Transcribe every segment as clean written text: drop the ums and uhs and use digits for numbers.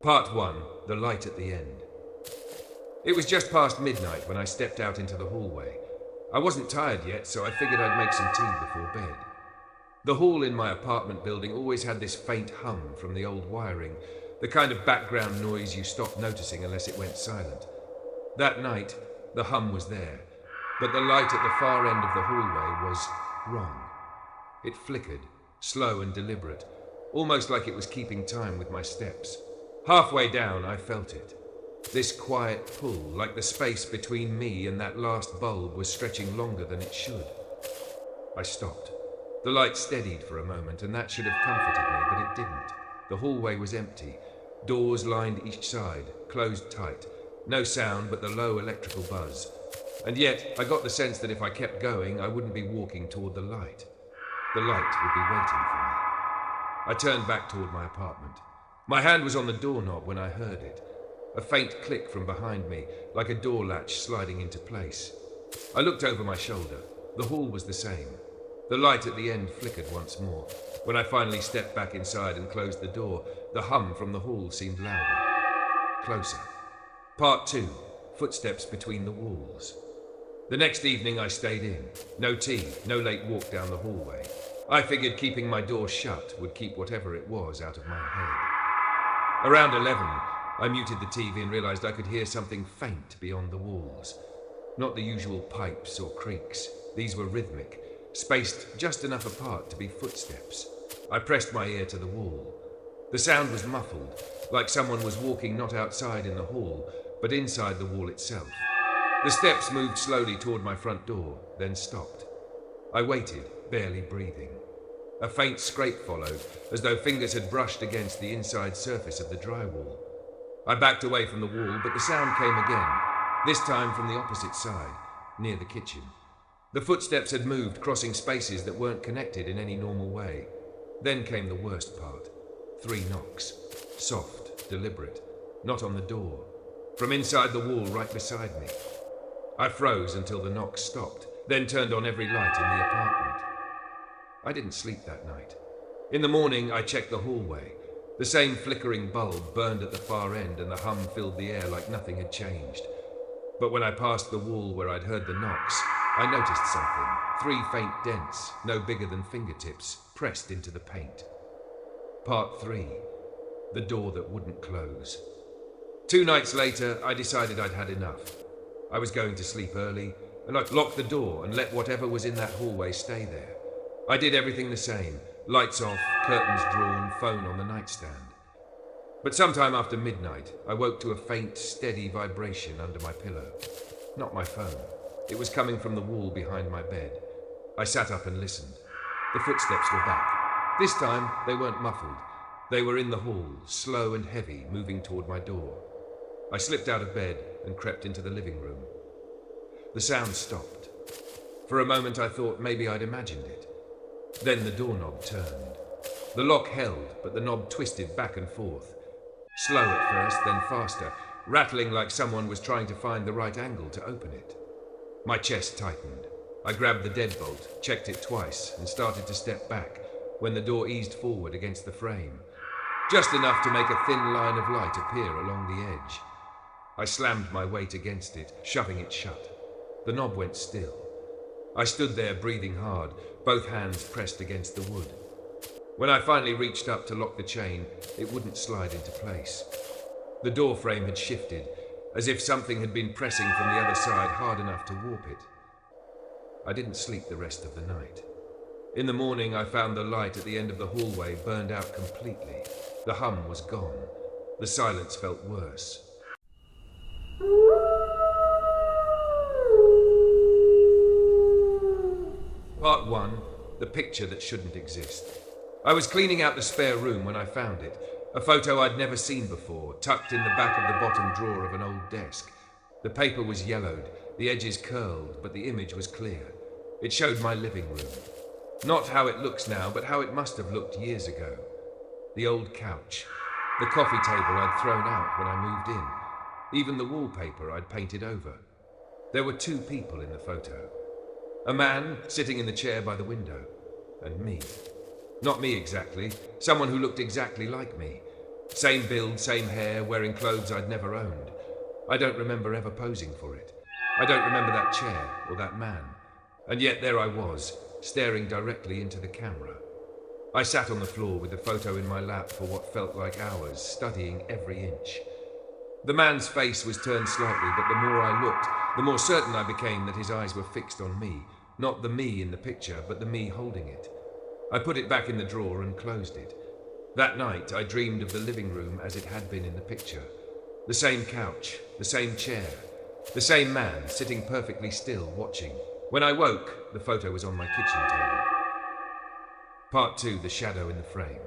Part 1, The Light at the End. It was just past midnight when I stepped out into the hallway. I wasn't tired yet, so I figured I'd make some tea before bed. The hall in my apartment building always had this faint hum from the old wiring, the kind of background noise you stopped noticing unless it went silent. That night, the hum was there, but the light at the far end of the hallway was wrong. It flickered, slow and deliberate, almost like it was keeping time with my steps. Halfway down, I felt it. This quiet pull, like the space between me and that last bulb was stretching longer than it should. I stopped. The light steadied for a moment, and that should have comforted me, but it didn't. The hallway was empty. Doors lined each side, closed tight. No sound but the low electrical buzz. And yet, I got the sense that if I kept going, I wouldn't be walking toward the light. The light would be waiting for me. I turned back toward my apartment. My hand was on the doorknob when I heard it. A faint click from behind me, like a door latch sliding into place. I looked over my shoulder. The hall was the same. The light at the end flickered once more. When I finally stepped back inside and closed the door, the hum from the hall seemed louder. Closer. Part 2, Footsteps between the walls. The next evening I stayed in. No tea, no late walk down the hallway. I figured keeping my door shut would keep whatever it was out of my head. Around 11, I muted the TV and realized I could hear something faint beyond the walls. Not the usual pipes or creaks. These were rhythmic, spaced just enough apart to be footsteps. I pressed my ear to the wall. The sound was muffled, like someone was walking not outside in the hall, but inside the wall itself. The steps moved slowly toward my front door, then stopped. I waited, barely breathing. A faint scrape followed, as though fingers had brushed against the inside surface of the drywall. I backed away from the wall, but the sound came again, this time from the opposite side, near the kitchen. The footsteps had moved, crossing spaces that weren't connected in any normal way. Then came the worst part. 3 knocks. Soft, deliberate, not on the door. From inside the wall right beside me. I froze until the knocks stopped, then turned on every light in the apartment. I didn't sleep that night. In the morning, I checked the hallway. The same flickering bulb burned at the far end, and the hum filled the air like nothing had changed. But when I passed the wall where I'd heard the knocks, I noticed something. 3 faint dents, no bigger than fingertips, pressed into the paint. Part 3, The Door That Wouldn't Close. 2 nights later, I decided I'd had enough. I was going to sleep early, and I'd lock the door and let whatever was in that hallway stay there. I did everything the same. Lights off, curtains drawn, phone on the nightstand. But sometime after midnight, I woke to a faint, steady vibration under my pillow. Not my phone. It was coming from the wall behind my bed. I sat up and listened. The footsteps were back. This time, they weren't muffled. They were in the hall, slow and heavy, moving toward my door. I slipped out of bed and crept into the living room. The sound stopped. For a moment, I thought maybe I'd imagined it. Then the doorknob turned. The lock held, but the knob twisted back and forth. Slow at first, then faster, rattling like someone was trying to find the right angle to open it. My chest tightened. I grabbed the deadbolt, checked it twice, and started to step back when the door eased forward against the frame, just enough to make a thin line of light appear along the edge. I slammed my weight against it, shoving it shut. The knob went still. I stood there breathing hard, both hands pressed against the wood. When I finally reached up to lock the chain, it wouldn't slide into place. The door frame had shifted, as if something had been pressing from the other side hard enough to warp it. I didn't sleep the rest of the night. In the morning, I found the light at the end of the hallway burned out completely. The hum was gone. The silence felt worse. Part 1, The Picture That Shouldn't Exist. I was cleaning out the spare room when I found it. A photo I'd never seen before, tucked in the back of the bottom drawer of an old desk. The paper was yellowed, the edges curled, but the image was clear. It showed my living room. Not how it looks now, but how it must have looked years ago. The old couch, the coffee table I'd thrown out when I moved in, even the wallpaper I'd painted over. There were 2 people in the photo. A man sitting in the chair by the window, and me. Not me exactly, someone who looked exactly like me. Same build, same hair, wearing clothes I'd never owned. I don't remember ever posing for it. I don't remember that chair or that man. And yet there I was, staring directly into the camera. I sat on the floor with the photo in my lap for what felt like hours, studying every inch. The man's face was turned slightly, but the more I looked, the more certain I became that his eyes were fixed on me. Not the me in the picture, but the me holding it. I put it back in the drawer and closed it. That night, I dreamed of the living room as it had been in the picture. The same couch, the same chair, the same man sitting perfectly still, watching. When I woke, the photo was on my kitchen table. Part 2, the shadow in the frame.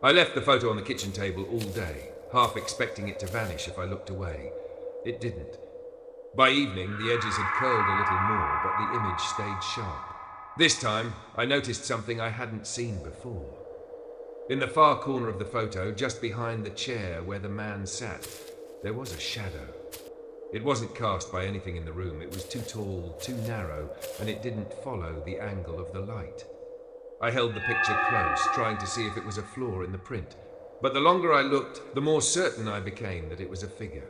I left the photo on the kitchen table all day, half expecting it to vanish if I looked away. It didn't. By evening, the edges had curled a little more, but the image stayed sharp. This time, I noticed something I hadn't seen before. In the far corner of the photo, just behind the chair where the man sat, there was a shadow. It wasn't cast by anything in the room. It was too tall, too narrow, and it didn't follow the angle of the light. I held the picture close, trying to see if it was a flaw in the print. But the longer I looked, the more certain I became that it was a figure.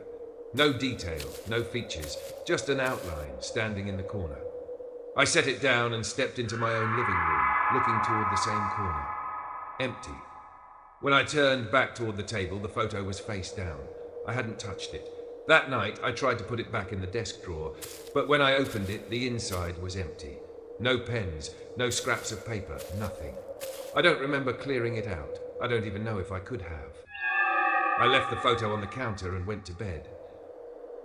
No detail, no features, just an outline standing in the corner. I set it down and stepped into my own living room, looking toward the same corner. Empty. When I turned back toward the table, the photo was face down. I hadn't touched it. That night, I tried to put it back in the desk drawer, but when I opened it, the inside was empty. No pens, no scraps of paper, nothing. I don't remember clearing it out. I don't even know if I could have. I left the photo on the counter and went to bed.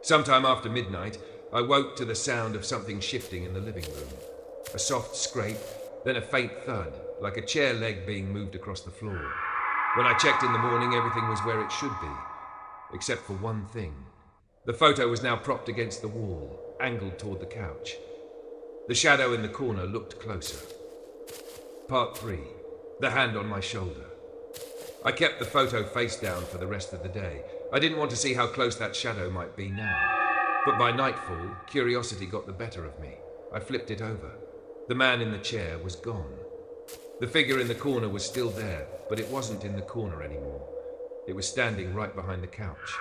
Sometime after midnight, I woke to the sound of something shifting in the living room. A soft scrape, then a faint thud, like a chair leg being moved across the floor. When I checked in the morning, everything was where it should be, except for one thing. The photo was now propped against the wall, angled toward the couch. The shadow in the corner looked closer. Part 3. The hand on my shoulder. I kept the photo face down for the rest of the day. I didn't want to see how close that shadow might be now. But by nightfall, curiosity got the better of me. I flipped it over. The man in the chair was gone. The figure in the corner was still there, but it wasn't in the corner anymore. It was standing right behind the couch.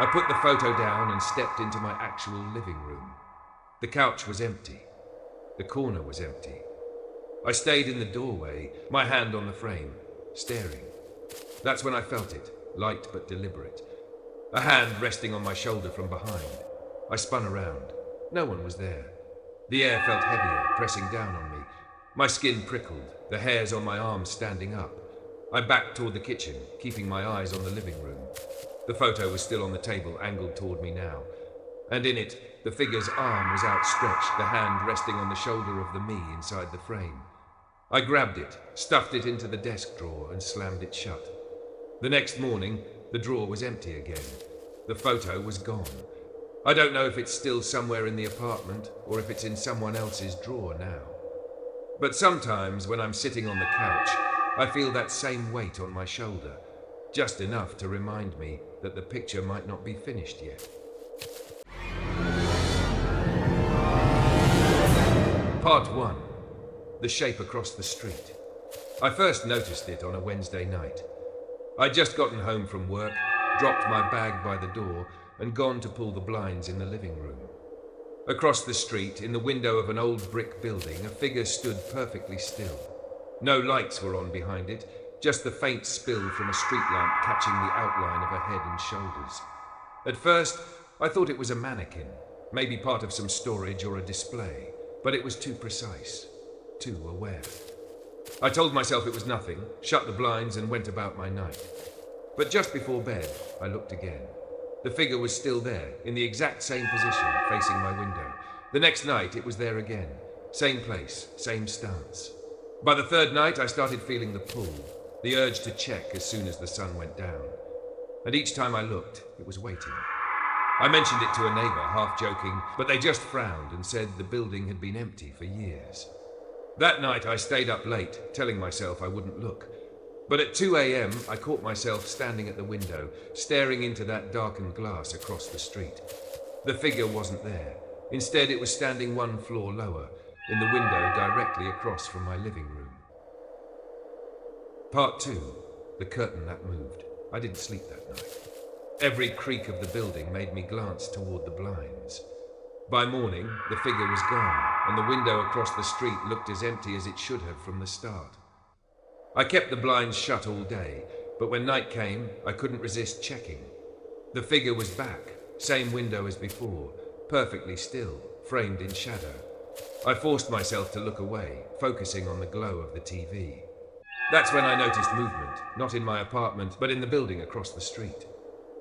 I put the photo down and stepped into my actual living room. The couch was empty. The corner was empty. I stayed in the doorway, my hand on the frame, staring. That's when I felt it, light but deliberate. A hand resting on my shoulder from behind. I spun around. No one was there. The air felt heavier, pressing down on me. My skin prickled, the hairs on my arms standing up. I backed toward the kitchen, keeping my eyes on the living room. The photo was still on the table, angled toward me now. And in it, the figure's arm was outstretched, the hand resting on the shoulder of the me inside the frame. I grabbed it, stuffed it into the desk drawer, and slammed it shut. The next morning, the drawer was empty again. The photo was gone. I don't know if it's still somewhere in the apartment, or if it's in someone else's drawer now. But sometimes, when I'm sitting on the couch, I feel that same weight on my shoulder, just enough to remind me that the picture might not be finished yet. Part 1. The shape across the street. I first noticed it on a Wednesday night. I'd just gotten home from work, dropped my bag by the door, and gone to pull the blinds in the living room. Across the street, in the window of an old brick building, a figure stood perfectly still. No lights were on behind it, just the faint spill from a street lamp catching the outline of her head and shoulders. At first, I thought it was a mannequin, maybe part of some storage or a display, but it was too precise, too aware. I told myself it was nothing, shut the blinds and went about my night. But just before bed, I looked again. The figure was still there, in the exact same position, facing my window. The next night, it was there again. Same place, same stance. By the third night, I started feeling the pull, the urge to check as soon as the sun went down. And each time I looked, it was waiting. I mentioned it to a neighbor, half joking, but they just frowned and said the building had been empty for years. That night, I stayed up late, telling myself I wouldn't look. But at 2 a.m., I caught myself standing at the window, staring into that darkened glass across the street. The figure wasn't there. Instead, it was standing one floor lower, in the window directly across from my living room. Part 2. the curtain that moved. I didn't sleep that night. Every creak of the building made me glance toward the blinds. By morning, the figure was gone, and the window across the street looked as empty as it should have from the start. I kept the blinds shut all day, but when night came, I couldn't resist checking. The figure was back, same window as before, perfectly still, framed in shadow. I forced myself to look away, focusing on the glow of the TV. That's when I noticed movement, not in my apartment, but in the building across the street.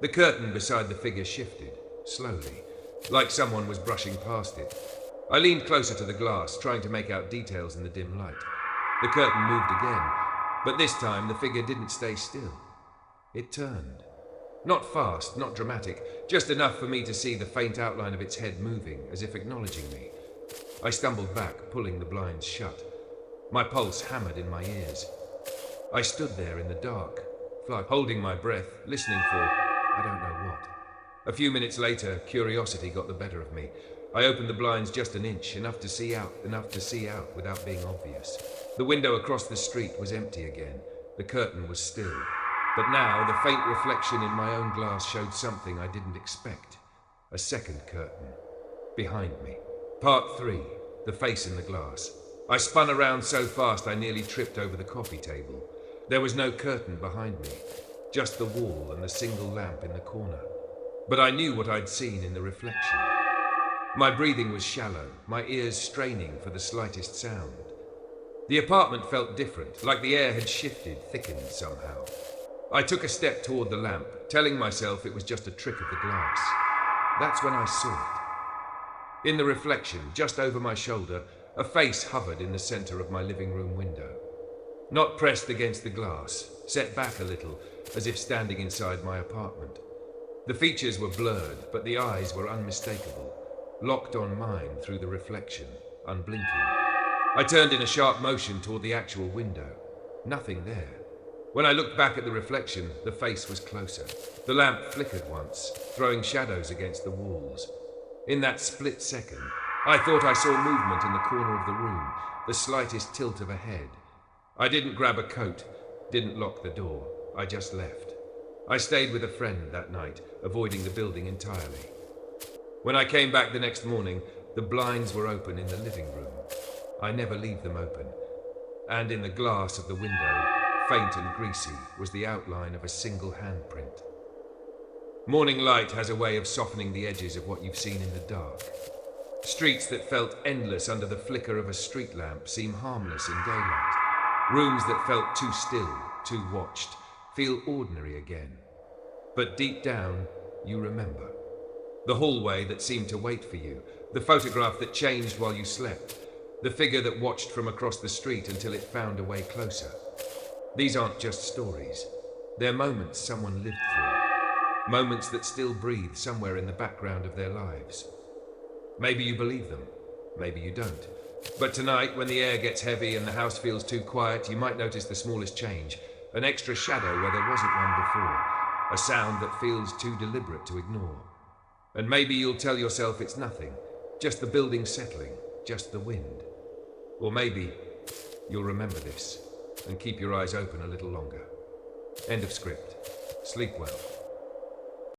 The curtain beside the figure shifted, slowly, like someone was brushing past it. I leaned closer to the glass, trying to make out details in the dim light. The curtain moved again, but this time the figure didn't stay still. It turned. Not fast, not dramatic, just enough for me to see the faint outline of its head moving, as if acknowledging me. I stumbled back, pulling the blinds shut. My pulse hammered in my ears. I stood there in the dark, holding my breath, listening for I don't know what. A few minutes later, curiosity got the better of me. I opened the blinds just an inch, enough to see out without being obvious. The window across the street was empty again. The curtain was still. But now, the faint reflection in my own glass showed something I didn't expect. A second curtain. Behind me. Part 3. The face in the glass. I spun around so fast I nearly tripped over the coffee table. There was no curtain behind me, just the wall and the single lamp in the corner. But I knew what I'd seen in the reflection. My breathing was shallow, my ears straining for the slightest sound. The apartment felt different, like the air had shifted, thickened somehow. I took a step toward the lamp, telling myself it was just a trick of the glass. That's when I saw it. In the reflection, just over my shoulder, a face hovered in the center of my living room window. Not pressed against the glass, set back a little, as if standing inside my apartment. The features were blurred, but the eyes were unmistakable, locked on mine through the reflection, unblinking. I turned in a sharp motion toward the actual window. Nothing there. When I looked back at the reflection, the face was closer. The lamp flickered once, throwing shadows against the walls. In that split second, I thought I saw movement in the corner of the room, the slightest tilt of a head. I didn't grab a coat, didn't lock the door. I just left. I stayed with a friend that night, avoiding the building entirely. When I came back the next morning, the blinds were open in the living room. I never leave them open. And in the glass of the window, faint and greasy, was the outline of a single handprint. Morning light has a way of softening the edges of what you've seen in the dark. Streets that felt endless under the flicker of a street lamp seem harmless in daylight. Rooms that felt too still, too watched, feel ordinary again. But deep down, you remember. The hallway that seemed to wait for you, the photograph that changed while you slept, the figure that watched from across the street until it found a way closer. These aren't just stories. They're moments someone lived through. Moments that still breathe somewhere in the background of their lives. Maybe you believe them, maybe you don't. But tonight, when the air gets heavy and the house feels too quiet, you might notice the smallest change. An extra shadow where there wasn't one before. A sound that feels too deliberate to ignore. And maybe you'll tell yourself it's nothing. Just the building settling. Just the wind. Or maybe you'll remember this and keep your eyes open a little longer. End of script. Sleep well.